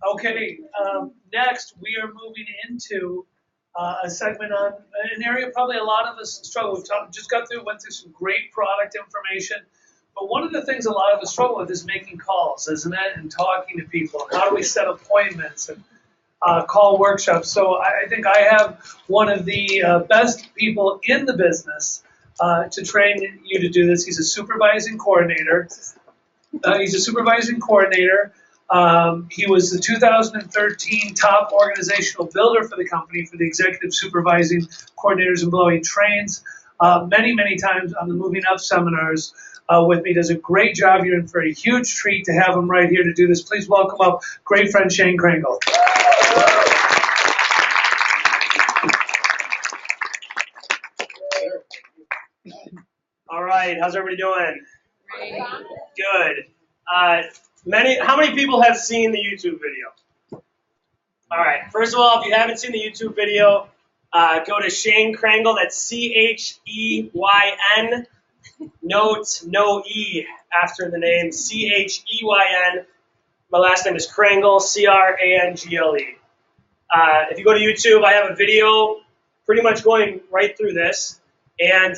Okay, next we are moving into a segment on an area probably a lot of us struggle. Just went through some great product information, but one of the things a lot of us struggle with is making calls, isn't it? And talking to people. How do we set appointments and call workshops? So I think I have one of the best people in the business to train you to do this. He's a supervising coordinator. He was the 2013 top organizational builder for the company for the executive supervising coordinators and below. He trains many times on the Moving Up seminars with me. Does a great job. You're in for a huge treat to have him right here to do this. Please welcome up great friend Cheyn Kringle. All right, how's everybody doing? Good. How many people have seen the YouTube video? All right. First of all, if you haven't seen the YouTube video, go to Cheyn Kringle. That's C-H-E-Y-N. Note, no E after the name. C-H-E-Y-N. My last name is Kringle, C-R-A-N-G-L-E. If you go to YouTube, I have a video pretty much going right through this. And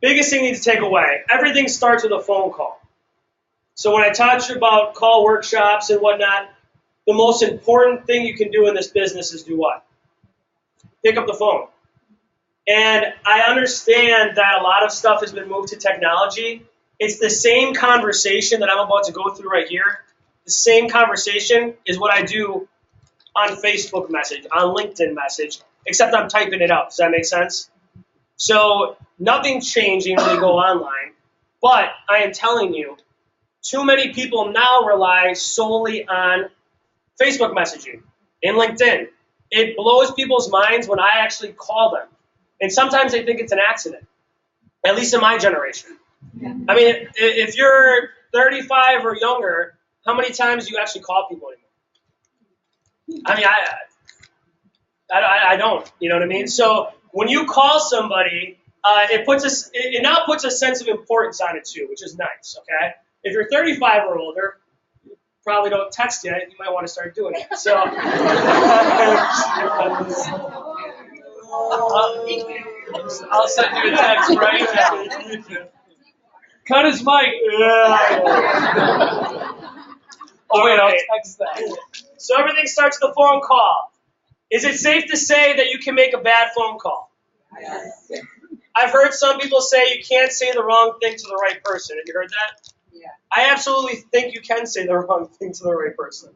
biggest thing you need to take away, everything starts with a phone call. So when I talk to you about call workshops and whatnot, the most important thing you can do in this business is do what? Pick up the phone. And I understand that a lot of stuff has been moved to technology. It's the same conversation that I'm about to go through right here. The same conversation is what I do on Facebook message, on LinkedIn message, except I'm typing it out. Does that make sense? So nothing's changing when you go online, but I am telling you, too many people now rely solely on Facebook messaging and LinkedIn. It blows people's minds when I actually call them. And sometimes they think it's an accident, at least in my generation. Yeah. I mean, if you're 35 or younger, how many times do you actually call people anymore? I mean, I don't, you know what I mean? So when you call somebody, it now puts a sense of importance on it too, which is nice, okay? If you're 35 or older, you probably don't text yet, you might want to start doing it. So, I'll send you a text right now. Cut his mic. Oh wait, I'll text that. So everything starts with a phone call. Is it safe to say that you can make a bad phone call? Yes. I've heard some people say you can't say the wrong thing to the right person. Have you heard that? Yeah. I absolutely think you can say the wrong thing to the right person.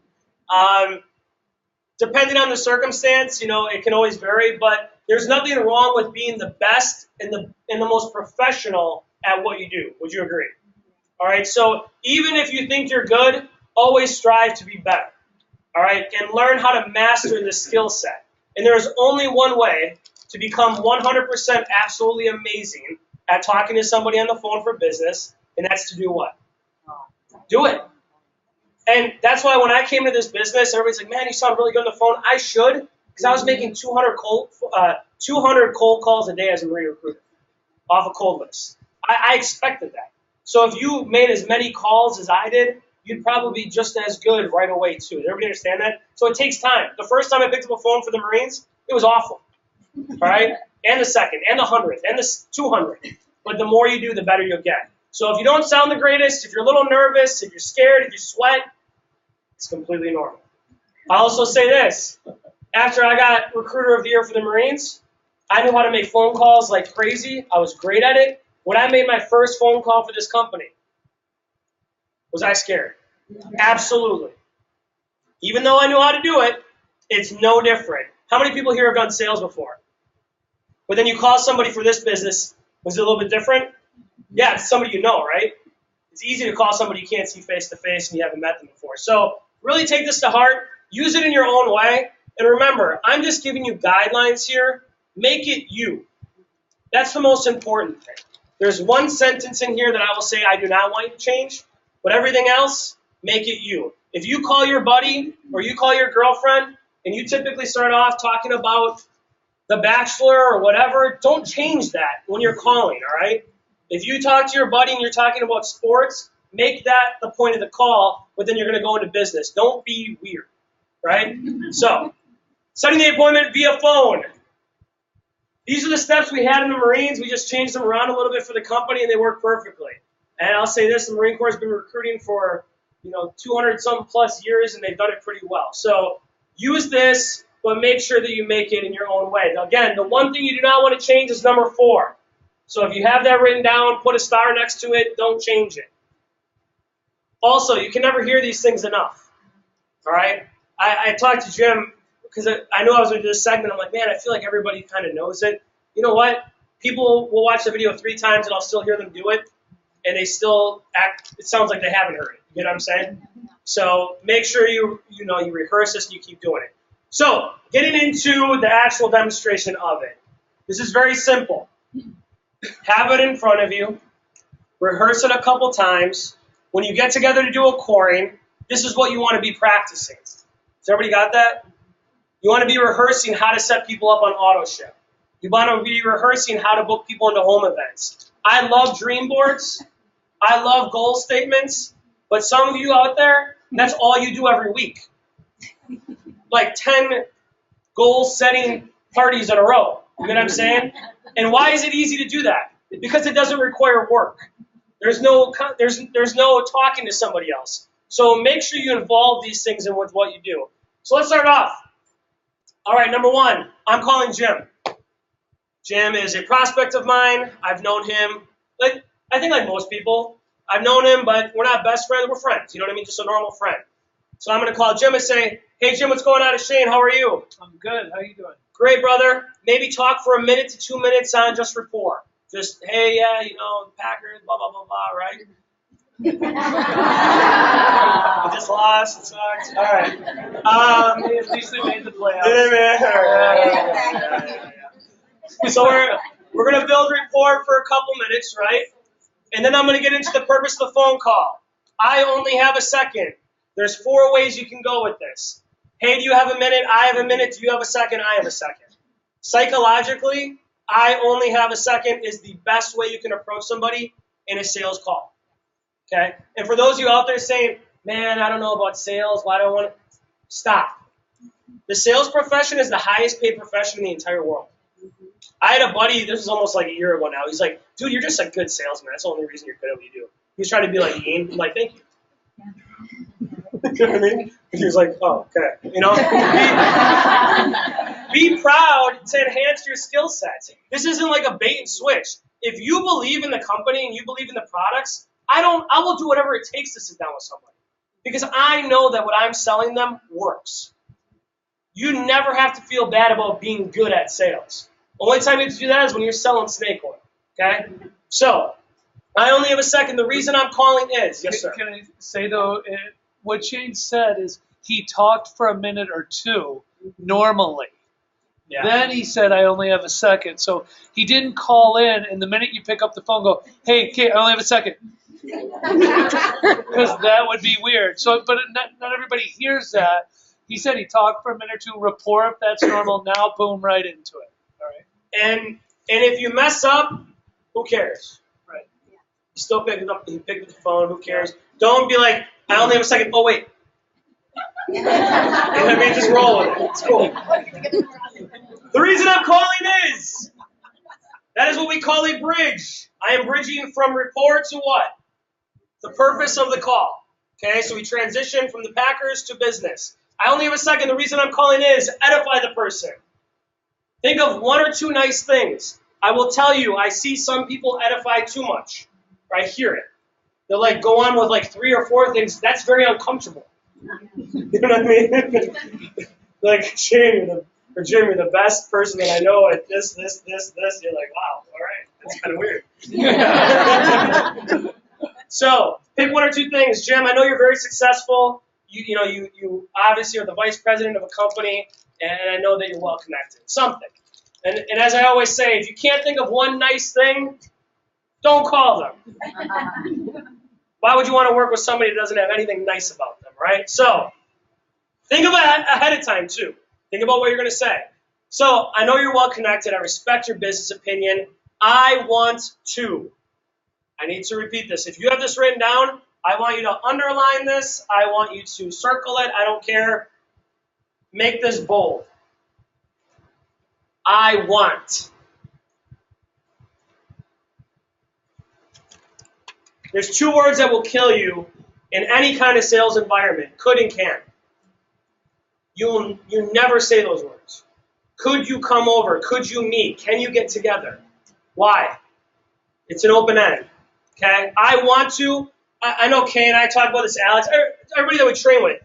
Depending on the circumstance, it can always vary, but there's nothing wrong with being the best and the most professional at what you do. Would you agree? All right, so even if you think you're good, always strive to be better. All right, and learn how to master the skill set. And there is only one way to become 100% absolutely amazing at talking to somebody on the phone for business, and that's to do what? Do it. And that's why when I came to this business, everybody's like, man, you sound really good on the phone. I should, because I was making 200 cold calls a day as a Marine recruiter off a cold list. I expected that. So if you made as many calls as I did, you'd probably be just as good right away too. Does everybody understand that? So it takes time. The first time I picked up a phone for the Marines, it was awful. All right? And the second, and the 100th, and the 200th. But the more you do, the better you'll get. So if you don't sound the greatest, if you're a little nervous, if you're scared, if you sweat, it's completely normal. I'll also say this. After I got Recruiter of the Year for the Marines, I knew how to make phone calls like crazy. I was great at it. When I made my first phone call for this company, was I scared? Absolutely. Even though I knew how to do it, it's no different. How many people here have done sales before? But then you call somebody for this business, was it a little bit different? Yeah, it's somebody you know, right? It's easy to call somebody you can't see face to face and you haven't met them before. So really take this to heart. Use it in your own way. And remember, I'm just giving you guidelines here. Make it you. That's the most important thing. There's one sentence in here that I will say I do not want you to change, but everything else, make it you. If you call your buddy or you call your girlfriend and you typically start off talking about The Bachelor or whatever, don't change that when you're calling, all right? If you talk to your buddy and you're talking about sports, make that the point of the call, but then you're going to go into business. Don't be weird, right? So, setting the appointment via phone. These are the steps we had in the Marines. We just changed them around a little bit for the company, and they work perfectly. And I'll say this, the Marine Corps has been recruiting for 200-some plus years, and they've done it pretty well. So use this, but make sure that you make it in your own way. Now, again, the one thing you do not want to change is number 4. So if you have that written down, put a star next to it, don't change it. Also, you can never hear these things enough, all right? I talked to Jim because I knew I was going to do this segment. I'm like, man, I feel like everybody kind of knows it. You know what? People will watch the video 3 times, and I'll still hear them do it, and they still act, it sounds like they haven't heard it. You know what I'm saying? So make sure you rehearse this and you keep doing it. So getting into the actual demonstration of it. This is very simple. Have it in front of you. Rehearse it a couple times. When you get together to do a coring, this is what you want to be practicing. Has everybody got that? You want to be rehearsing how to set people up on auto ship. You want to be rehearsing how to book people into home events. I love dream boards. I love goal statements. But some of you out there, that's all you do every week. Like 10 goal-setting parties in a row. You know what I'm saying? And why is it easy to do that? Because it doesn't require work. There's no talking to somebody else. So make sure you involve these things in with what you do. So let's start off. All right, number 1, I'm calling Jim. Jim is a prospect of mine. I've known him, I think like most people. I've known him, but we're not best friends. We're friends. You know what I mean? Just a normal friend. So I'm going to call Jim and say, hey, Jim, what's going on? It's Cheyn. How are you? I'm good. How you doing? Great, brother. Maybe talk for 1 minute to 2 minutes on just rapport. Just, hey, yeah, Packers, blah, blah, blah, blah, right? We just lost. It sucks. All right. At least they made the playoffs. So we're going to build rapport for a couple minutes, right? And then I'm going to get into the purpose of the phone call. I only have a second. There's 4 ways you can go with this. Hey, do you have a minute? I have a minute. Do you have a second? I have a second. Psychologically, I only have a second is the best way you can approach somebody in a sales call. Okay? And for those of you out there saying, man, I don't know about sales. Why do I want to? Stop. The sales profession is the highest paid profession in the entire world. I had a buddy, this was almost like a year ago now. He's like, dude, you're just a good salesman. That's the only reason you're good at what you do. He's trying to be like Ian. I'm like, thank you. You know what I mean? He was like, oh, okay. Be proud to enhance your skill sets. This isn't like a bait and switch. If you believe in the company and you believe in the products, I will do whatever it takes to sit down with somebody. Because I know that what I'm selling them works. You never have to feel bad about being good at sales. The only time you have to do that is when you're selling snake oil. Okay? So, I only have a second. The reason I'm calling is, yes, sir. Can I say, though, what Cheyn said is he talked for 1 minute or 2 normally. Yeah. Then he said, I only have a second. So he didn't call in, and the minute you pick up the phone, go, hey, Kate, I only have a second. Because that would be weird. So, but not everybody hears that. He said he talked for 1 minute or 2, rapport if that's normal. Now, boom, right into it. All right. And if you mess up, who cares? Right. You still pick it up. You pick up the phone. Who cares? Don't be like, I only have a second. Oh wait. You know what I mean? Just roll with it. It's cool. The reason I'm calling is that is what we call a bridge. I am bridging from rapport to what? The purpose of the call. Okay, so we transition from the Packers to business. I only have a second. The reason I'm calling is edify the person. Think of 1 or 2 nice things. I will tell you, I see some people edify too much. I hear it. They'll go on with 3 or 4 things. That's very uncomfortable. You know what I mean? Like, Cheyn, or Jim, you're the best person that I know at this. You're like, wow, all right. That's kind of weird. So, pick 1 or 2 things. Jim, I know you're very successful. You obviously are the vice president of a company, and I know that you're well connected. Something. And as I always say, if you can't think of 1 nice thing, don't call them. Why would you want to work with somebody that doesn't have anything nice about them, right? So, think about it ahead of time, too. Think about what you're going to say. So, I know you're well connected. I respect your business opinion. I want to. I need to repeat this. If you have this written down, I want you to underline this. I want you to circle it. I don't care. Make this bold. I want. There's 2 words that will kill you in any kind of sales environment, could and can. You never say those words. Could you come over? Could you meet? Can you get together? Why? It's an open end. Okay? I want to. I know Kay and I talk about this, Alex, everybody that we train with.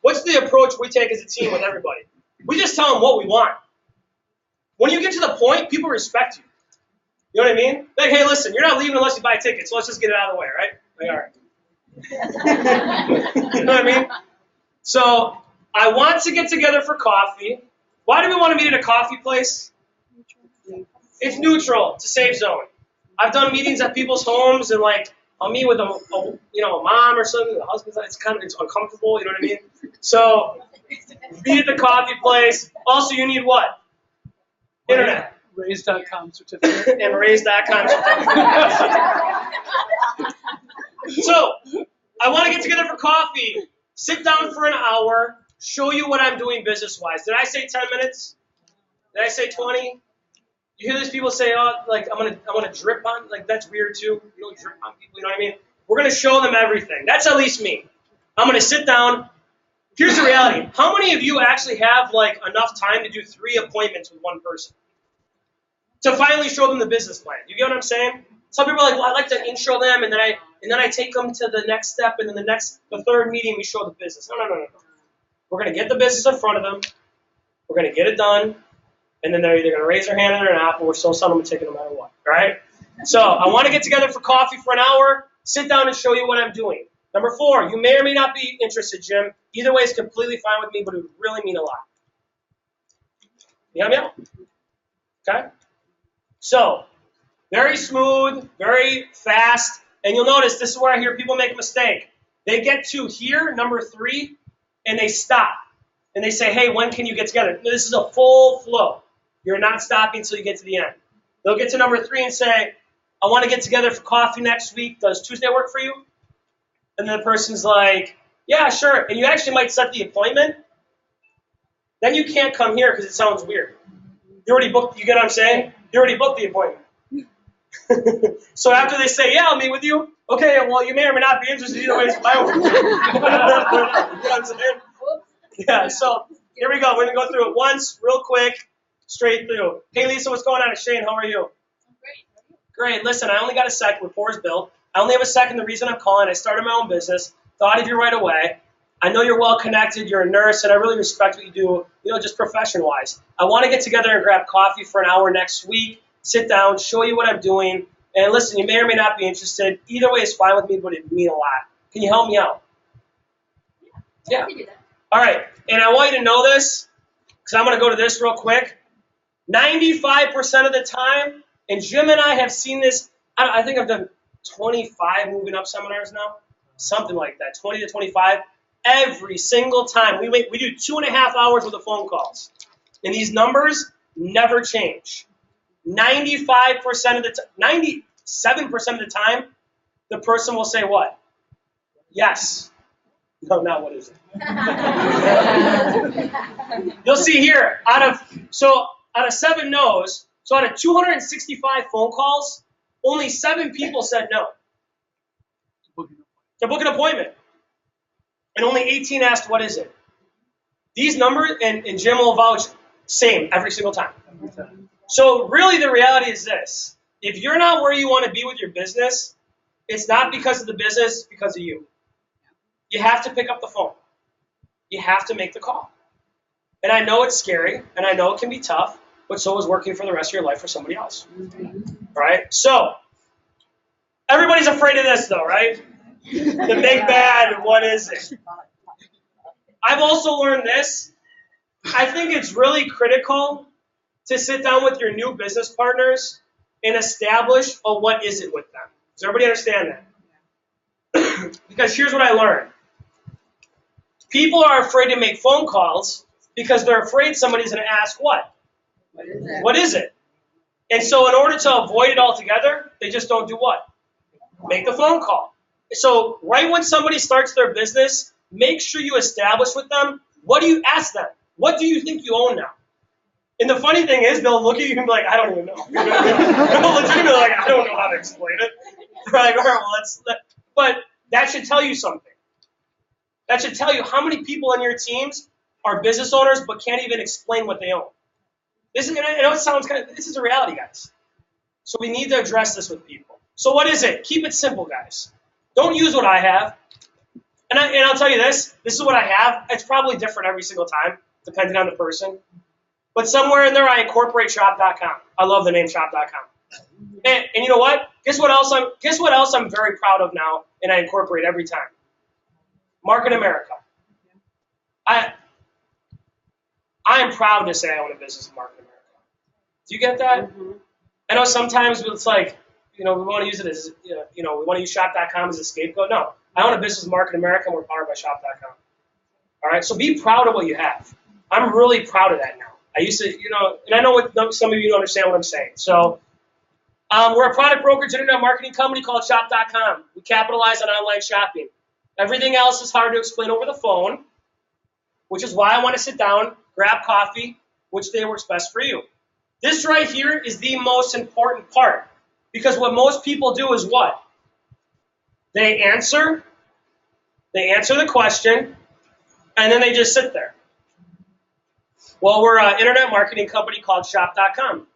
What's the approach we take as a team with everybody? We just tell them what we want. When you get to the point, people respect you. You know what I mean? Like, hey, listen, you're not leaving unless you buy tickets, so let's just get it out of the way, right? Like, all right. You know what I mean? So, I want to get together for coffee. Why do we want to meet at a coffee place? It's neutral. It's a safe zone. I've done meetings at people's homes, and like, I'll meet with a mom or something, a husband. It's uncomfortable. You know what I mean? So, meet at the coffee place. Also, you need what? Internet. Raise.com certificate. And raise.com certificate. So, I want to get together for coffee. Sit down for an hour. Show you what I'm doing business-wise. Did I say 10 minutes? Did I say 20? You hear these people say, oh, like, I want to drip on, like, that's weird too. You don't drip on people, you know what I mean? We're going to show them everything. That's at least me. I'm going to sit down. Here's the reality. How many of you actually have, like, enough time to do 3 appointments with one person? To finally show them the business plan. You get what I'm saying? Some people are like, well, I like to intro them, and then I take them to the next step, and then the third meeting we show the business. No. We're going to get the business in front of them. We're going to get it done. And then they're either going to raise their hand or they're not, but we're still selling them a ticket no matter what. All right? So I want to get together for coffee for an hour, sit down and show you what I'm doing. Number 4, you may or may not be interested, Jim. Either way is completely fine with me, but it would really mean a lot. You hear me out? Okay? So, very smooth, very fast. And you'll notice this is where I hear people make a mistake. They get to here, number 3, and they stop. And they say, hey, when can you get together? This is a full flow. You're not stopping until you get to the end. They'll get to number 3 and say, I want to get together for coffee next week. Does Tuesday work for you? And then the person's like, yeah, sure. And you actually might set the appointment. Then you can't come here because it sounds weird. You already booked, you get what I'm saying? You already booked the appointment. So after they say, yeah, I'll meet with you. Okay, well, you may or may not be interested. Either way, it's fine with me. You know what I'm saying? Yeah, so here we go. We're going to go through it once, real quick, straight through. Hey, Lisa, what's going on? It's Cheyn. How are you? Great. Listen, I only got a second. Rapport's built. I only have a second. The reason I'm calling, I started my own business. Thought of you right away. I know you're well connected. You're a nurse, and I really respect what you do, just profession-wise. I want to get together and grab coffee for an hour next week, sit down, show you what I'm doing. And listen, you may or may not be interested. Either way is fine with me, but it would mean a lot. Can you help me out? Yeah. All right, and I want you to know this, because I'm going to go to this real quick. 95% of the time, and Jim and I have seen this, I think I've done 25 moving up seminars now, something like that, 20 to 25. Every single time, we do 2.5 hours with the phone calls. And these numbers never change. 95% of the time, 97% of the time, the person will say what? Yes. No, not what is it? You'll see here, out of 7 no's, so out of 265 phone calls, only 7 people said no. To book an appointment. And only 18 asked, what is it? These numbers, and Jim will vouch, same every single time. So really the reality is this. If you're not where you want to be with your business, it's not because of the business, it's because of you. You have to pick up the phone. You have to make the call. And I know it's scary, and I know it can be tough, but so is working for the rest of your life for somebody else. All right? So, everybody's afraid of this, though, right? The big bad, what is it? I've also learned this. I think it's really critical to sit down with your new business partners and establish a what is it with them. Does everybody understand that? Because here's what I learned. People are afraid to make phone calls because they're afraid somebody's going to ask what? What is it? What is it? And so in order to avoid it altogether, they just don't do what? Make the phone call. So right when somebody starts their business, make sure you establish with them, what do you ask them? What do you think you own now? And the funny thing is, they'll look at you and be like, I don't even know. They'll legitimately like, I don't know how to explain it. They're like, all right, well, but that should tell you something. That should tell you how many people on your teams are business owners but can't even explain what they own. I know it sounds this is a reality, guys. So we need to address this with people. So what is it? Keep it simple, guys. Don't use what I have. And I'll tell you this is what I have. It's probably different every single time, depending on the person. But somewhere in there, I incorporate shop.com. I love the name shop.com. And you know what? Guess what else I'm very proud of now, and I incorporate every time? Market America. I am proud to say I own a business in Market America. Do you get that? Mm-hmm. I know sometimes it's like, we want to use it as, we want to use shop.com as a scapegoat. No, I own a business in Market America, and we're powered by shop.com. All right, so be proud of what you have. I'm really proud of that now. I used to, and I know some of you don't understand what I'm saying. So we're a product brokerage internet marketing company called shop.com. We capitalize on online shopping. Everything else is hard to explain over the phone, which is why I want to sit down, grab coffee, which day works best for you. This right here is the most important part, because what most people do is what? They answer the question, and then they just sit there. Well, we're an internet marketing company called shop.com.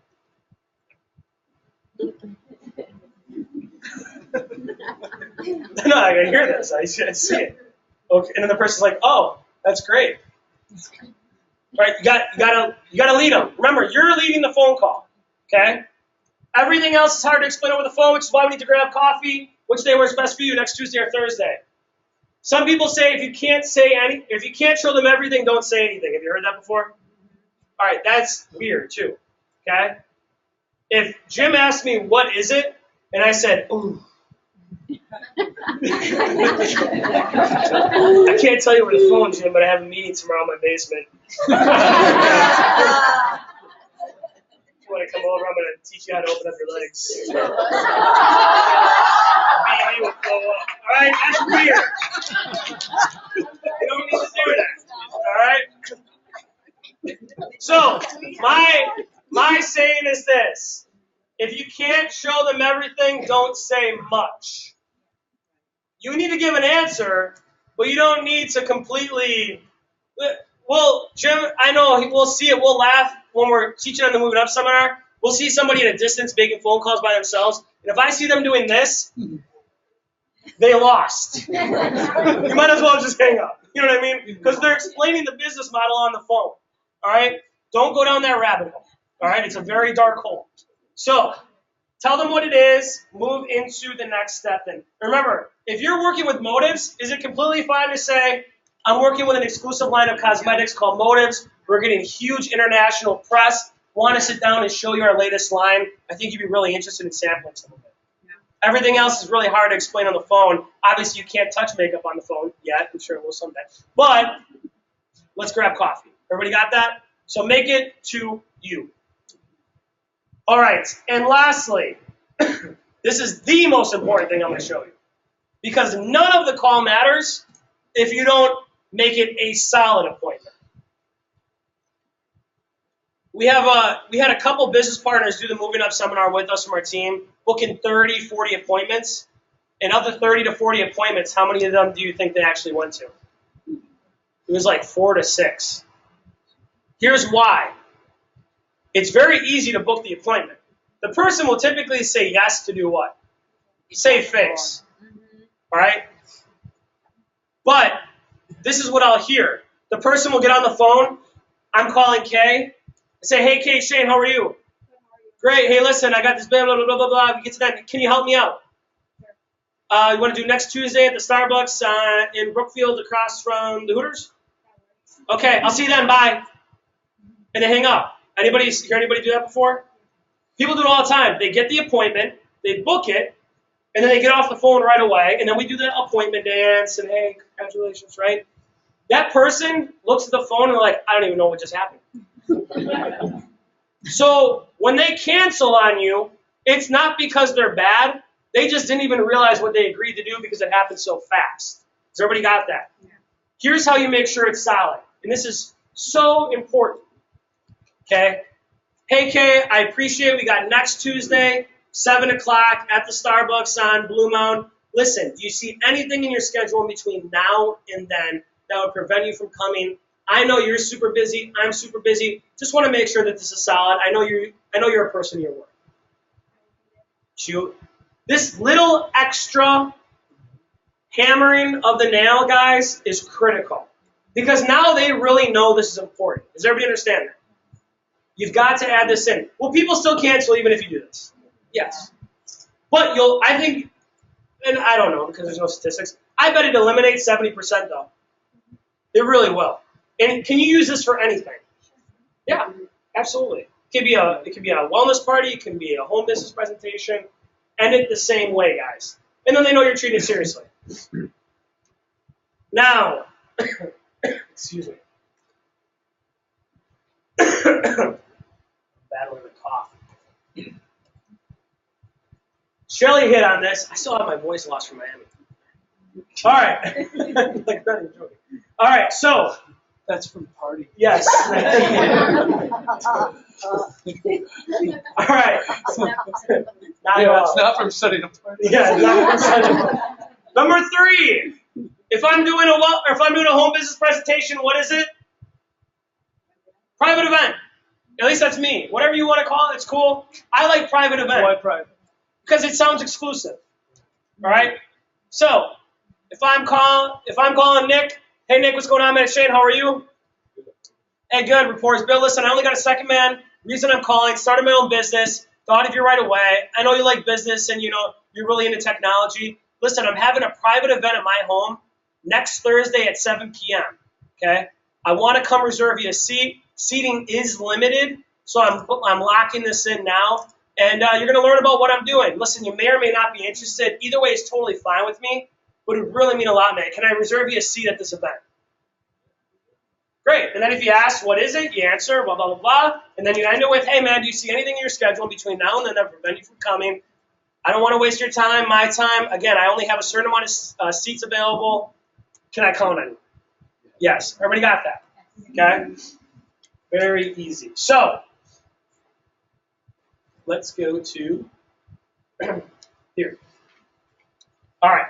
No, I hear this. I see it. Okay, and then the person's like, "Oh, that's great." Right? You gotta lead them. Remember, you're leading the phone call. Okay. Everything else is hard to explain over the phone, which is why we need to grab coffee. Which day works best for you? Next Tuesday or Thursday? Some people say if you can't show them everything, don't say anything. Have you heard that before? All right, that's weird too. Okay. If Jim asked me what is it, and I said, ooh. I can't tell you over the phone, Jim, but I have a meeting tomorrow in my basement. If you want to come over, I'm going to teach you how to open up your legs. BB will blow up. All right, that's weird. You don't need to do that. All right? So, my saying is this. If you can't show them everything, don't say much. You need to give an answer, but you don't need to completely... Well, Jim, I know we'll see it. We'll laugh when we're teaching on the Moving Up seminar. We'll see somebody at a distance making phone calls by themselves. And if I see them doing this, they lost. You might as well just hang up. You know what I mean? Because they're explaining the business model on the phone. All right? Don't go down that rabbit hole. All right? It's a very dark hole. So, tell them what it is. Move into the next step. And remember, if you're working with Motives, is it completely fine to say, I'm working with an exclusive line of cosmetics called Motives. We're getting huge international press. Want to sit down and show you our latest line. I think you'd be really interested in sampling some of it. Yeah. Everything else is really hard to explain on the phone. Obviously, you can't touch makeup on the phone yet. I'm sure it will someday. But let's grab coffee. Everybody got that? So make it to you. All right. And lastly, this is the most important thing I'm going to show you. Because none of the call matters if you don't make it a solid appointment. We had a couple business partners do the Moving Up seminar with us from our team, booking 30, 40 appointments. And of the 30 to 40 appointments, how many of them do you think they actually went to? It was like 4 to 6. Here's why. It's very easy to book the appointment. The person will typically say yes to do what? Save face. All right? But this is what I'll hear. The person will get on the phone. I'm calling Kay. I say, hey, Kay, Cheyn, how are you? Great. Hey, listen, I got this blah, blah, blah, blah, blah. We get to that. Can you help me out? You want to do next Tuesday at the Starbucks in Brookfield across from the Hooters? Okay, I'll see you then. Bye. And they hang up. Hear anybody do that before? People do it all the time. They get the appointment, they book it, and then they get off the phone right away, and then we do the appointment dance, and hey, congratulations, right? That person looks at the phone and they're like, I don't even know what just happened. So when they cancel on you, it's not because they're bad, They just didn't even realize what they agreed to do because it happened so fast. Has everybody got that? Yeah. Here's how you make sure it's solid. And this is so important. Okay? Hey, Kay, I appreciate it. We got next Tuesday, 7 o'clock at the Starbucks on Blue Mountain. Listen, do you see anything in your schedule in between now and then that would prevent you from coming? I know you're super busy. I'm super busy. Just want to make sure that this is solid. I know you're a person of your word. Shoot. This little extra hammering of the nail, guys, is critical. Because now they really know this is important. Does everybody understand that? You've got to add this in. Well, people still cancel even if you do this. Yes. But I think, and I don't know because there's no statistics, I bet it eliminates 70% though. It really will. And can you use this for anything? Yeah, absolutely. It could be a wellness party, it can be a home business presentation. End it the same way, guys. And then they know you're treating it seriously. Now, excuse me. Battling the cough. Shelly hit on this. I still have my voice lost from Miami. All right. Like, not even joking. All right, so. That's from party. Yes. All right. It's not from studying a party. Yeah, it's not from studying a party. Number 3. If I'm doing a home business presentation, what is it? Private event. At least that's me. Whatever you want to call it, it's cool. I like private event. Why private? Because it sounds exclusive. All right? So, if I'm calling Nick, hey Nick, what's going on, man? Cheyn, how are you? Hey, good. Reports. Bill, listen, I only got a second, man. Reason I'm calling, started my own business. Thought of you right away. I know you like business and you're really into technology. Listen, I'm having a private event at my home next Thursday at 7 p.m. Okay? I want to come reserve you a seat. Seating is limited, so I'm locking this in now. And you're going to learn about what I'm doing. Listen, you may or may not be interested. Either way is totally fine with me, but it would really mean a lot, man. Can I reserve you a seat at this event? Great. And then if you ask, what is it? You answer, blah, blah, blah, blah. And then you end it with, hey, man, do you see anything in your schedule between now and then that prevent you from coming? I don't want to waste your time, my time. Again, I only have a certain amount of seats available. Can I count on you? Yes. Everybody got that? Okay? Very easy. So, let's go to here. All right.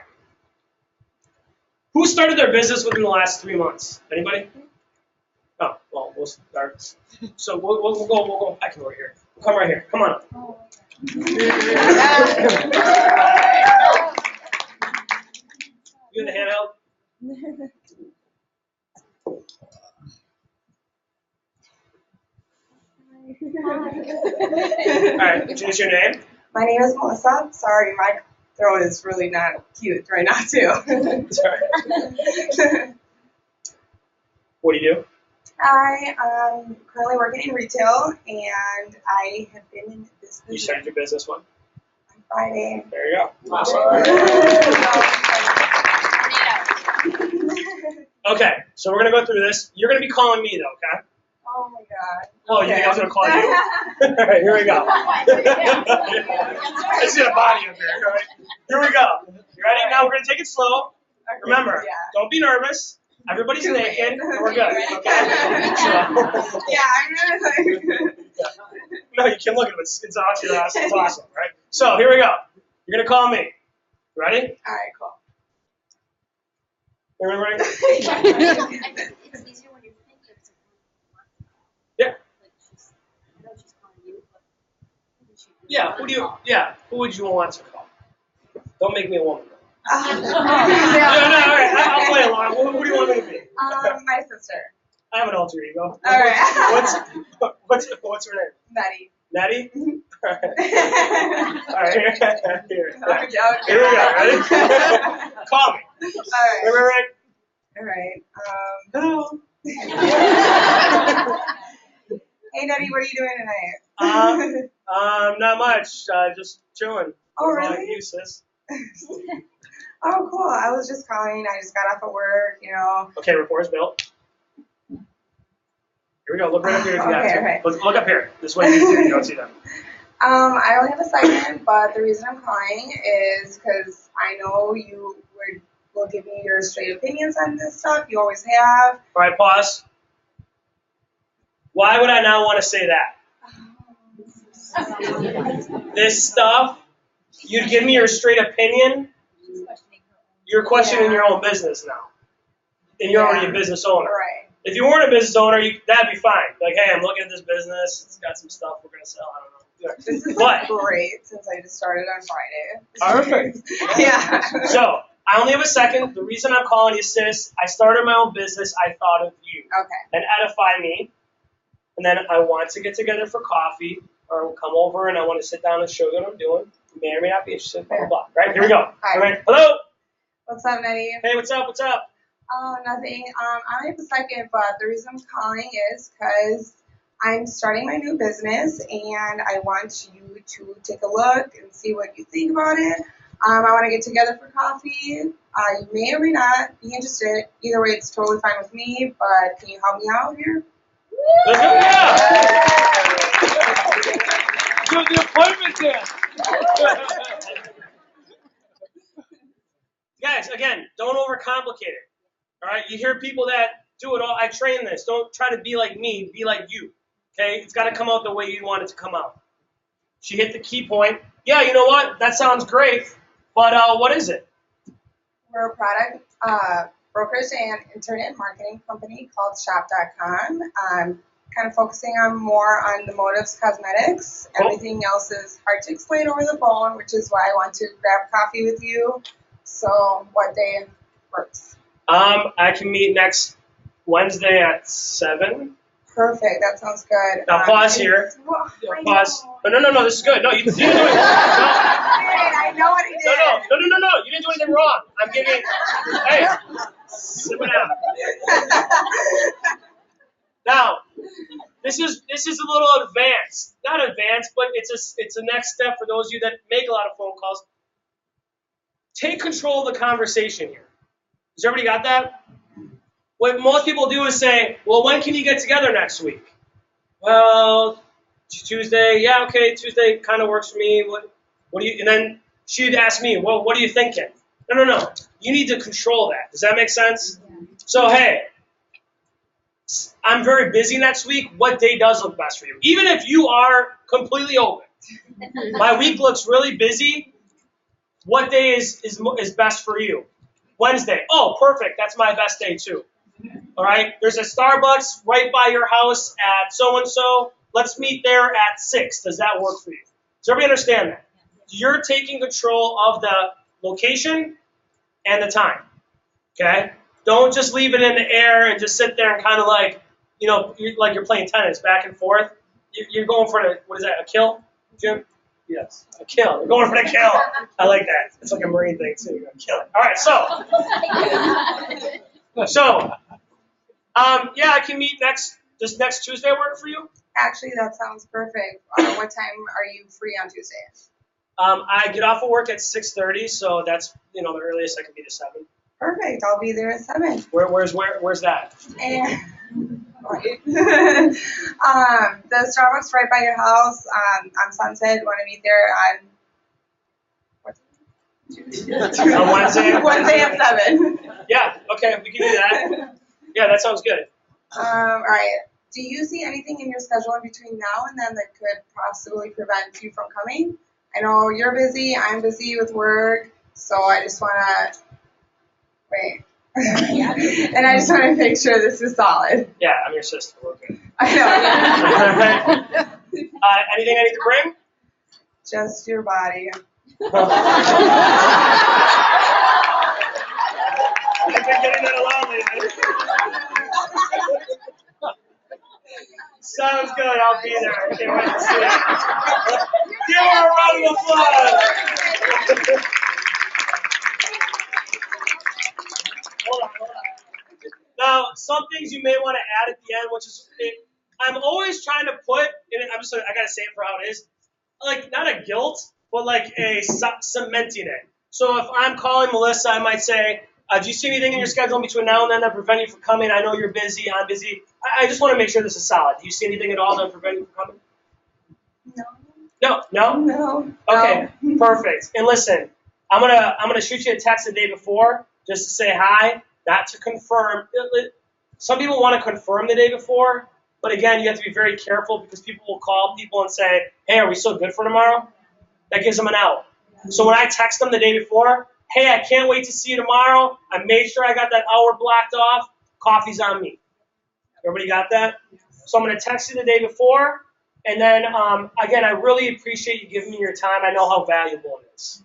Who started their business within the last 3 months? Anybody? Oh, well, we'll start. So we'll go back over here. We'll come right here. Come on. You in the handheld? All right, introduce your name. My name is Melissa. Sorry, my throat is really not cute right now, too. Sorry. What do you do? I am currently working in retail, and I have been in this You business started your business one? on Friday. There you go. Awesome. Okay, so we're going to go through this. You're going to be calling me, though, okay? Oh, my God. Oh, you think I was going to call you? All right, here we go. I see a body up here. All right. Here we go. You ready? Now we're going to take it slow. Remember, don't be nervous. Everybody's naked. We're good. Okay? Yeah, I'm really No, you can look at it. It's awesome. It's awesome, right? So here we go. You're going to call me. Ready? All right, cool. Everybody ready? It's easier when you're thinking of something. Yeah. Like she's calling you, but Yeah. Who would you want to call? Don't make me a woman. No, all right. I'll play along. Who do you want me to be? My sister. I have an alter ego. All right. What's her name? Maddie. Natty? All right. All right. Here. Okay. Here we go. Ready? Call me. All right. Right. All right. Hello. Hey, Daddy, what are you doing tonight? Not much. Just chilling. Oh, really? Useless. Oh, cool. I was just calling. I just got off of work, Okay, report's built. Here we go. Look right up here. Okay. Look up here. This way you don't see them. I only have a second, but the reason I'm calling is because I know you will give me your straight opinions on this stuff. You always have. All right, pause. Why would I not want to say that? This stuff, you'd give me your straight opinion. You're questioning your own business now. And you're already a business owner. Right. If you weren't a business owner, that'd be fine. Like, hey, I'm looking at this business. It's got some stuff we're going to sell. I don't know. This is But, great since I just started on Friday. perfect. Yeah. So, I only have a second. The reason I'm calling you, sis, I started my own business. I thought of you. Okay. And edify me. And then I want to get together for coffee, or we'll come over and I want to sit down and show you what I'm doing. You may or may not be interested. Blah, blah, blah. Right? Here we go. Hi. All right. Hello. What's up, Nettie? Hey, what's up? What's up? Oh, nothing. I only have a second, but the reason I'm calling is because I'm starting my new business and I want you to take a look and see what you think about it. I want to get together for coffee. You may or may not be interested. Either way, it's totally fine with me, but can you help me out here? Let's go. Yeah. Do the appointment then. Guys, again, don't overcomplicate it. All right? You hear people that do it all. I train this. Don't try to be like me. Be like you. Okay? It's got to come out the way you want it to come out. She hit the key point. Yeah, you know what? That sounds great. But what is it? We're a product brokerage and internet marketing company called Shop.com. Kind of focusing on more on the motives cosmetics. Cool. Everything else is hard to explain over the phone, which is why I want to grab coffee with you. So what day works? I can meet next Wednesday at 7. Perfect. That sounds good. Now pause here. Pause. No. This is good. No, you didn't do it. No. I know what he did. No. You didn't do anything wrong. I'm giving. Hey, sit down. Now, this is a little advanced. Not advanced, but it's a next step for those of you that make a lot of phone calls. Take control of the conversation here. Has everybody got that? What most people do is say, well, when can you get together next week? Well, Tuesday. Yeah, okay, Tuesday kind of works for me. What do you? And then she'd ask me, well, what are you thinking? No. You need to control that. Does that make sense? So, hey, I'm very busy next week. What day does look best for you? Even if you are completely open. My week looks really busy. What day is best for you? Wednesday. Oh, perfect. That's my best day too. All right. There's a Starbucks right by your house at so-and-so. Let's meet there at 6. Does that work for you? Does everybody understand that? You're taking control of the location and the time. Okay? Don't just leave it in the air and just sit there and kind of like, like you're playing tennis back and forth. You're going for what is that, a kill, Jim? Yes, a kill. You're going for the kill. I like that. It's like a Marine thing too. You're going to kill it. All right, yeah, I can meet does next Tuesday work for you? Actually, that sounds perfect. What time are you free on Tuesday? I get off of work at 6:30, so that's the earliest I can be to 7. Perfect. I'll be there at 7. Where's that? And the Starbucks right by your house on Sunset. You want to meet there on On Wednesday? Wednesday at 7. Yeah. Okay, we can do that. Yeah, that sounds good. All right. Do you see anything in your schedule in between now and then that could possibly prevent you from coming? I know you're busy. I'm busy with work, so I just want to wait. And I just want to make sure this is solid. Yeah, I'm your sister. We're good. I know. Anything I need to bring? Just your body. I've been getting that a lot lately. Sounds good. I'll be there. I can't wait to see it. Give her a round of applause. Hold on. Now, some things you may want to add at the end, which is, I'm always trying to put, and I got to say it for how it is, like, not a guilt, but like a cementing it. So if I'm calling Melissa, I might say, do you see anything in your schedule between now and then that prevent you from coming? I know you're busy. I'm busy. I just want to make sure this is solid. Do you see anything at all that prevent you from coming? No. No? No. Okay, perfect. And listen, I'm gonna shoot you a text the day before just to say hi, not to confirm. Some people want to confirm the day before, but again, you have to be very careful because people will call people and say, "Hey, are we still good for tomorrow?" That gives them an out. So when I text them the day before, "Hey, I can't wait to see you tomorrow. I made sure I got that hour blocked off. Coffee's on me." Everybody got that? So I'm gonna text you the day before. And then, again, I really appreciate you giving me your time. I know how valuable it is.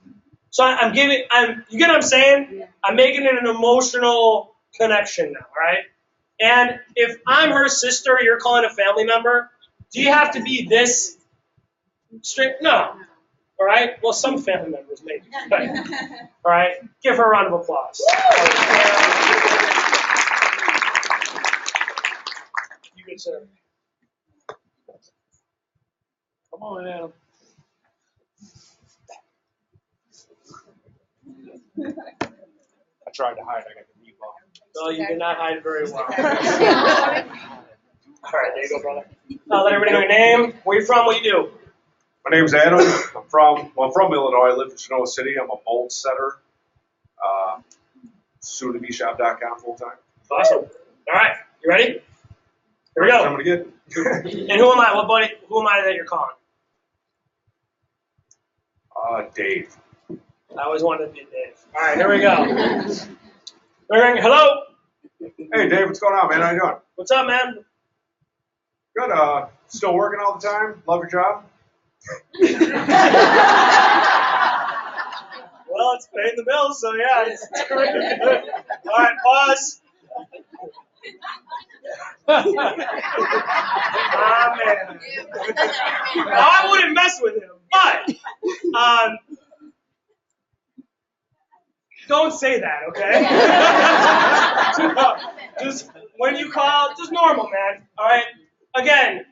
So you get what I'm saying? I'm making it an emotional connection now, right? And if I'm her sister, you're calling a family member, do you have to be this strict? No. All right? Well, some family members maybe. But, all right? Give her a round of applause. You good, sir. Come on, Adam. I tried to hide. I got the meatball. No, you did not hide very well. All right, there you go, brother. Let everybody know your name, where you're from, what you do. My name's Adam. I'm from Illinois. I live in Genoa City. I'm a mold setter. Soon to be shop.com full time. Awesome. All right, you ready? Here we go. I'm gonna get. And who am I? What buddy? Who am I that you're calling? Dave. I always wanted to be Dave. All right, here we go. Hello. Hey, Dave. What's going on, man? How you doing? What's up, man? Good. Still working all the time? Love your job? Well, it's paying the bills, so yeah, it's pretty good. All right, pause. Ah, man. Now, I wouldn't mess with him, but don't say that, okay? Just when you call, just normal, man. All right. Again.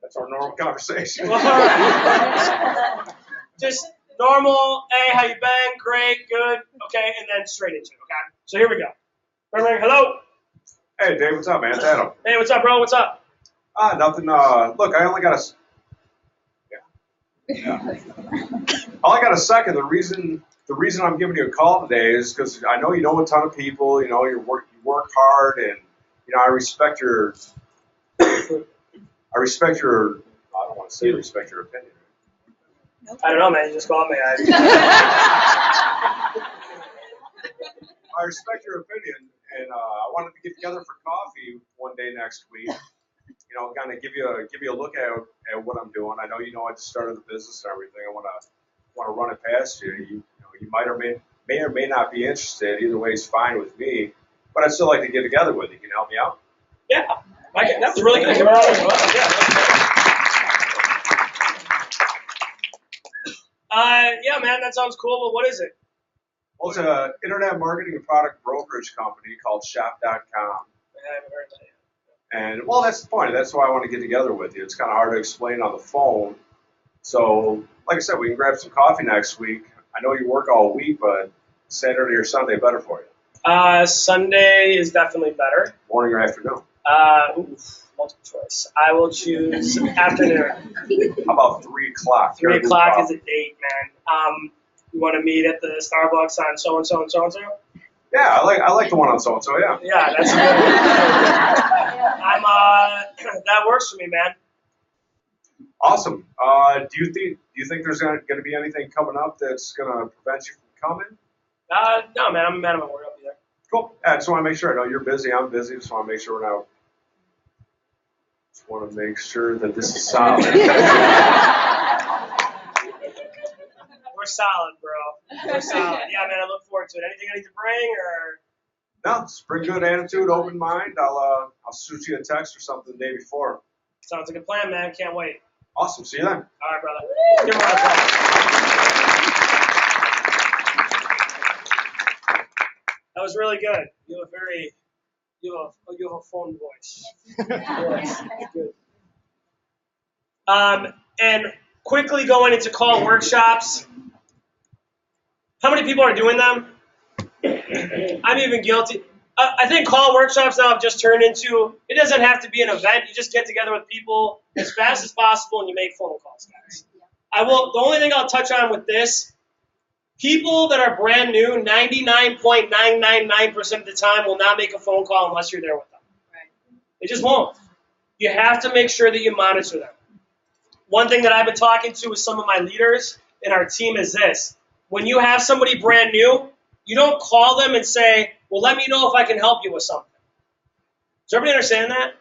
That's our normal conversation. All right. Just normal. Hey, how you been? Great, good. Okay, and then straight into it. Okay. So here we go. Hello. Hey, Dave. What's up, man? It's Adam. Hey, what's up, bro? What's up? Nothing. Look, I only got a. Yeah. I got a second. The reason I'm giving you a call today is because I know you know a ton of people. You know you work hard, and you know I respect your. I don't want to say respect your opinion. I don't know, man. You just called me. I respect your opinion, and I wanted to get together for coffee one day next week. You know, kind of give you a look at what I'm doing. I know you know I just started the business and everything. I want to run it past you. You know, you might or may not be interested. Either way is fine with me. But I'd still like to get together with you. Can you help me out? Yeah. That was really good. Yeah, man, that sounds cool, but what is it? Well, it's an internet marketing and product brokerage company called Shop.com. I haven't heard that yet. And, well, that's the point. That's why I want to get together with you. It's kind of hard to explain on the phone. So, like I said, we can grab some coffee next week. I know you work all week, but Saturday or Sunday better for you? Sunday is definitely better. Morning or afternoon? Multiple choice. I will choose afternoon. How about 3 o'clock? 3 o'clock is a date, man. You want to meet at the Starbucks on so-and-so and so-and-so? Yeah, I like the one on so-and-so, yeah. Yeah, that's good. That works for me, man. Awesome. Do you think there's going to be anything coming up that's going to prevent you from coming? No, man, I'm a man of my word. I'll be there. Cool. I just want to make sure. I know you're busy. I'm busy. Just want to make sure we're not. Just want to make sure that this is solid. We're solid, bro. We're solid. Yeah, man, I look forward to it. Anything I need to bring or? No, just bring good attitude, open mind. I'll shoot you a text or something the day before. Sounds like a plan, man. Can't wait. Awesome. See you then. All right, brother. Give him a round of applause. That was really good. You have a phone voice. Yes, good. And quickly going into call workshops. How many people are doing them? I'm even guilty. I think call workshops now have just turned into, it doesn't have to be an event. You just get together with people as fast as possible and you make phone calls, guys. The only thing I'll touch on with this, people that are brand new, 99.999% of the time will not make a phone call unless you're there with them. Right. They just won't. You have to make sure that you monitor them. One thing that I've been talking to with some of my leaders in our team is this. When you have somebody brand new, you don't call them and say, well, let me know if I can help you with something. Does everybody understand that?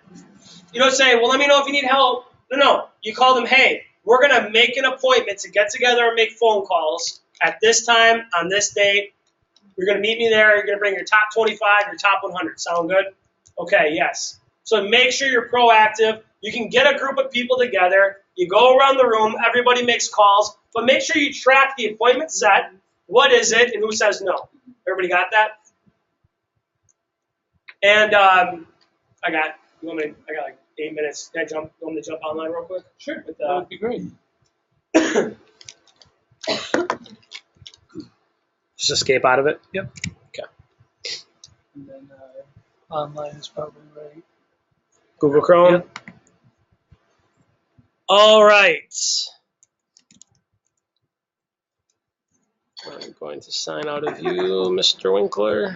You don't say, well, let me know if you need help. No. You call them, hey, we're going to make an appointment to get together and make phone calls at this time, on this date. You're going to meet me there. You're going to bring your top 25, your top 100. Sound good? Okay, yes. So make sure you're proactive. You can get a group of people together. You go around the room. Everybody makes calls. But make sure you track the appointment set. What is it and who says no? Everybody got that? And I got like 8 minutes. Can I jump? You want me to jump online real quick? Sure, that would be great. Just escape out of it? Yep. Okay. And then online is probably right. Google Chrome? Yep. All right. I'm going to sign out of you, Mr. Winkler.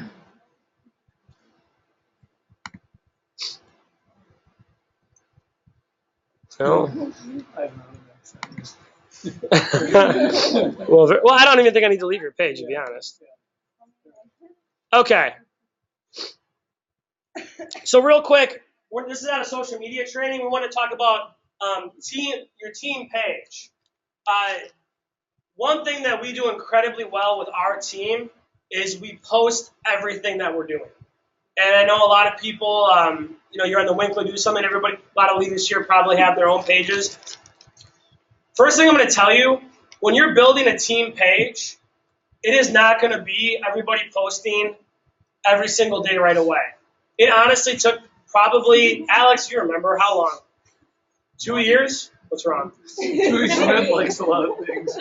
No? I have no Well, I don't even think I need to leave your page, to be honest. Okay. So real quick, this is at a social media training. We want to talk about your team page. One thing that we do incredibly well with our team is we post everything that we're doing. And I know a lot of people, you're on the Winkler Do Something. Everybody, a lot of leaders here probably have their own pages. First thing I'm going to tell you, when you're building a team page, it is not going to be everybody posting every single day right away. It honestly took probably, Alex, you remember how long? 2 years? What's wrong? Smith likes a lot of things.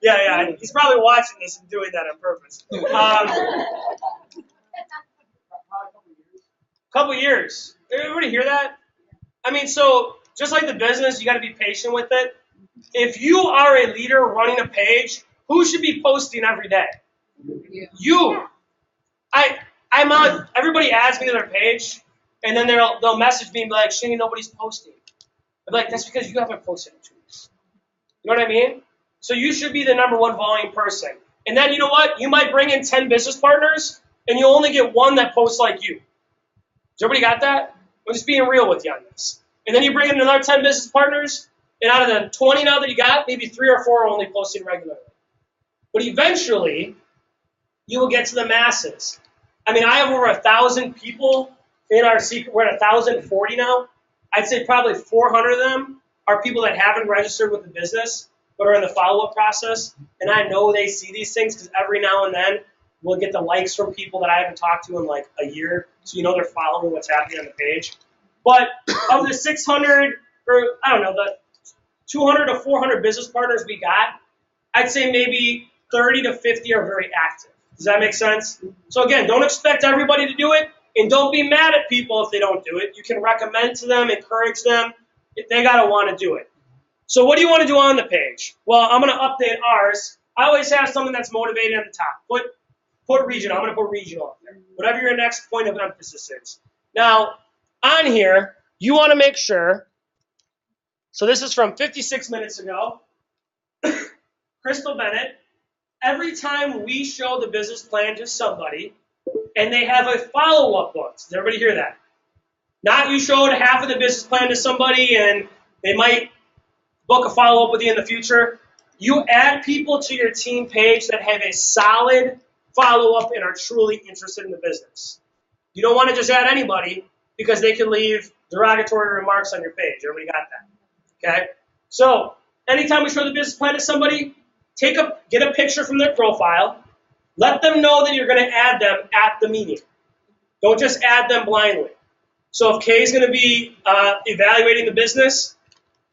Yeah. He's probably watching this and doing that on purpose. Couple years. Everybody hear that? I mean, so just like the business, you got to be patient with it. If you are a leader running a page, who should be posting every day? You. I'm on. Everybody adds me to their page, and then they'll message me and be like, "Cheyn, nobody's posting." I'm like, "That's because you haven't posted in 2 weeks." You know what I mean? So you should be the number one volume person. And then you know what? You might bring in 10 business partners, and you only get one that posts like you. Has everybody got that? I'm just being real with you on this. And then you bring in another 10 business partners, and out of the 20 now that you got, maybe 3 or 4 are only posting regularly. But eventually, you will get to the masses. I mean, I have over 1,000 people in our secret. We're at 1,040 now. I'd say probably 400 of them are people that haven't registered with the business, but are in the follow-up process. And I know they see these things because every now and then we'll get the likes from people that I haven't talked to in like a year. So you know they're following what's happening on the page. But of the 600, or I don't know, the 200 to 400 business partners we got, I'd say maybe 30 to 50 are very active. Does that make sense? So again, don't expect everybody to do it, and don't be mad at people if they don't do it. You can recommend to them, encourage them. They got to want to do it. So what do you want to do on the page? Well, I'm going to update ours. I always have something that's motivating at the top. Put regional. I'm going to put regional up there. Whatever your next point of emphasis is. Now, on here, you want to make sure. So this is from 56 minutes ago. Crystal Bennett. Every time we show the business plan to somebody and they have a follow-up book, does everybody hear that? Not you showed half of the business plan to somebody and they might book a follow-up with you in the future. You add people to your team page that have a solid follow-up and are truly interested in the business. You don't want to just add anybody because they can leave derogatory remarks on your page. Everybody got that? Okay? So anytime we show the business plan to somebody, get a picture from their profile. Let them know that you're going to add them at the meeting. Don't just add them blindly. So if Kay's going to be evaluating the business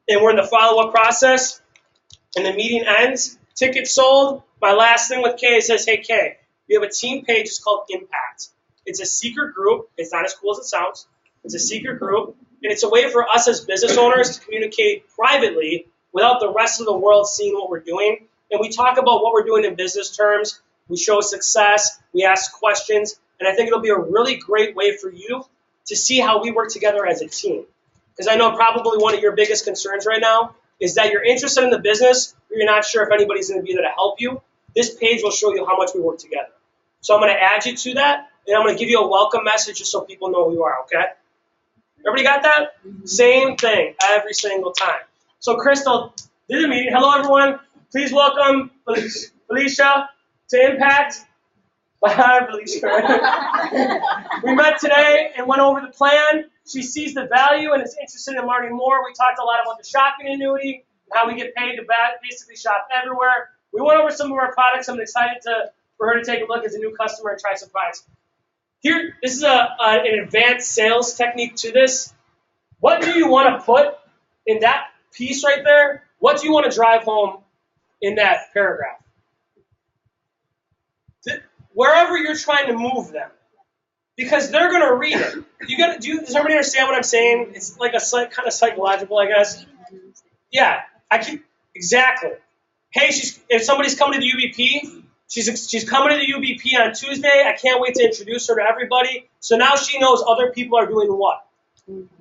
and we're in the follow-up process and the meeting ends, ticket sold, my last thing with Kay says, hey, Kay, we have a team page. It's called Impact. It's a secret group. It's not as cool as it sounds. It's a secret group. And it's a way for us as business owners to communicate privately without the rest of the world seeing what we're doing. And we talk about what we're doing in business terms. We show success. We ask questions. And I think it'll be a really great way for you to see how we work together as a team. Because I know probably one of your biggest concerns right now is that you're interested in the business, but you're not sure if anybody's going to be there to help you. This page will show you how much we work together. So I'm going to add you to that, and I'm going to give you a welcome message just so people know who you are, okay? Everybody got that? Same thing every single time. So Crystal did the meeting. Hello, everyone. Please welcome Felicia to Impact. Bye, Felicia. We met today and went over the plan. She sees the value and is interested in learning more. We talked a lot about the shopping annuity, how we get paid to basically shop everywhere. We went over some of our products. I'm excited for her to take a look as a new customer and try some products. Here, this is an advanced sales technique to this. What do you want to put in that piece right there? What do you want to drive home in that paragraph? Wherever you're trying to move them, because they're going to read it. Does everybody understand what I'm saying? It's like a kind of psychological, I guess. Yeah, exactly. Hey, if somebody's coming to the UBP, she's coming to the UBP on Tuesday. I can't wait to introduce her to everybody. So now she knows other people are doing what?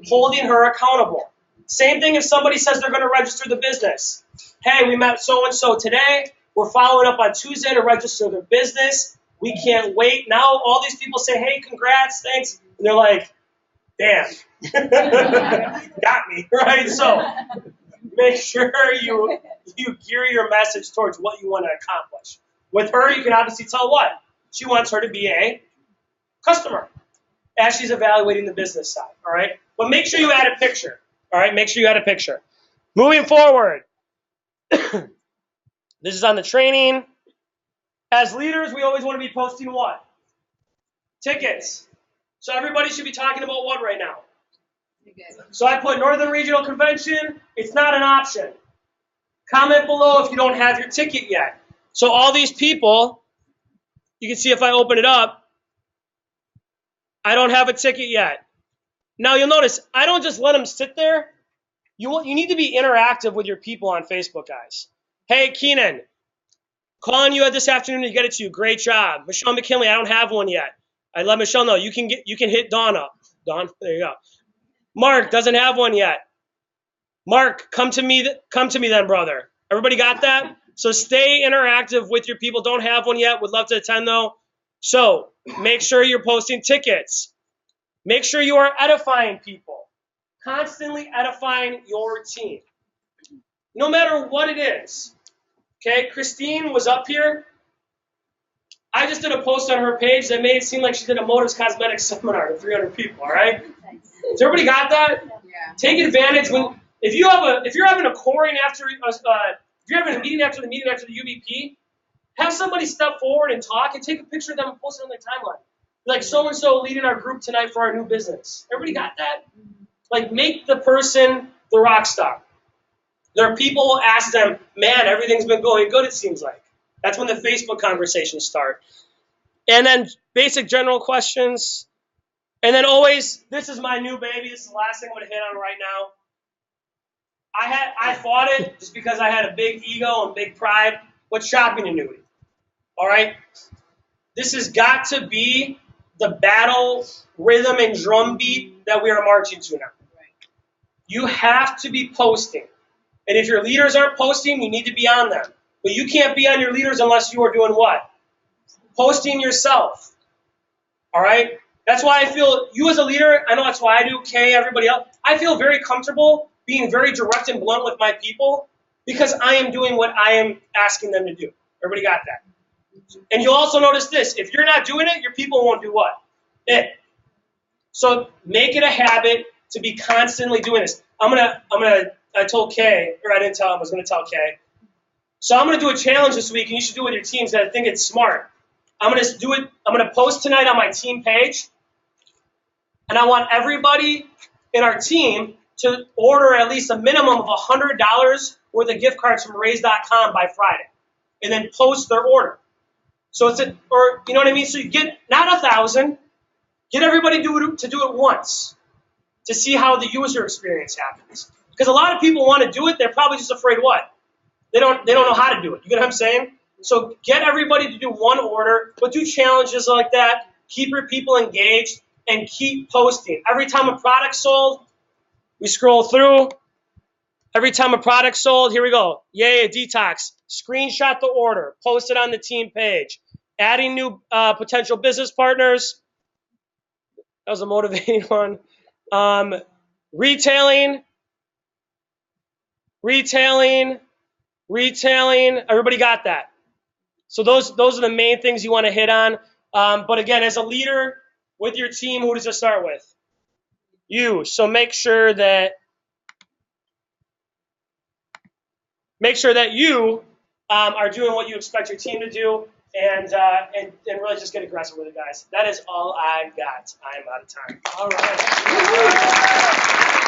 Holding her accountable. Same thing if somebody says they're going to register the business. Hey, we met so-and-so today. We're following up on Tuesday to register their business. We can't wait. Now all these people say, hey, congrats, thanks. And they're like, damn, got me, right? So make sure you gear your message towards what you want to accomplish. With her, you can obviously tell what? She wants her to be a customer as she's evaluating the business side, all right? But make sure you add a picture, all right? Make sure you add a picture. Moving forward, this is on the training. As leaders, we always want to be posting what? Tickets. So everybody should be talking about what right now? So I put Northern Regional Convention. It's not an option. Comment below if you don't have your ticket yet. So all these people, you can see if I open it up, I don't have a ticket yet. Now you'll notice, I don't just let them sit there. You need to be interactive with your people on Facebook, guys. Hey, Keenan, calling you this afternoon to get it to you. Great job. Michelle McKinley, I don't have one yet. I let Michelle know. You can hit Dawn up. Dawn, there you go. Mark doesn't have one yet. Mark, come to me then, brother. Everybody got that? So stay interactive with your people. Don't have one yet. Would love to attend though. So make sure you're posting tickets. Make sure you are edifying people. Constantly edifying your team. No matter what it is. Okay, Christine was up here. I just did a post on her page that made it seem like she did a Motives Cosmetics seminar to 300 people, all right? Has everybody got that? Yeah. Take advantage if you're having a coring after if you're having a meeting after the UBP, have somebody step forward and talk and take a picture of them and post it on their timeline. Like so-and-so leading our group tonight for our new business. Everybody got that? Like make the person the rock star. There are people who ask them, man, everything's been going good, it seems like. That's when the Facebook conversations start. And then basic general questions. And then always, this is my new baby. This is the last thing I'm going to hit on right now. I fought it just because I had a big ego and big pride. But shopping annuity. All right? This has got to be the battle rhythm and drum beat that we are marching to now. You have to be posting. And if your leaders aren't posting, you need to be on them. But you can't be on your leaders unless you are doing what? Posting yourself. All right? That's why I feel you as a leader, I know that's why I do, Kay, everybody else. I feel very comfortable being very direct and blunt with my people because I am doing what I am asking them to do. Everybody got that? And you'll also notice this. If you're not doing it, your people won't do what? It. So make it a habit to be constantly doing this. I told Kay, or I didn't tell him, I was going to tell Kay. So I'm going to do a challenge this week, and you should do it with your teams, and I think it's smart. I'm going to do it. I'm going to post tonight on my team page, and I want everybody in our team to order at least a minimum of $100 worth of gift cards from Raise.com by Friday, and then post their order. So or you know what I mean? So you get not 1,000, get everybody to do it once. to see how the user experience happens. Because a lot of people want to do it, they're probably just afraid what? They don't know how to do it. You get what I'm saying? So get everybody to do one order, but do challenges like that. Keep your people engaged and keep posting. Every time a product sold, we scroll through. Every time a product sold, here we go. Yay, a detox. Screenshot the order. Post it on the team page. Adding new potential business partners. That was a motivating one. Retailing. Everybody got that? So those are the main things you want to hit on. But again, as a leader with your team, who does it start with? You. So make sure that you are doing what you expect your team to do, and really just get aggressive with it, guys. That is all I've got. I'm out of time. All right.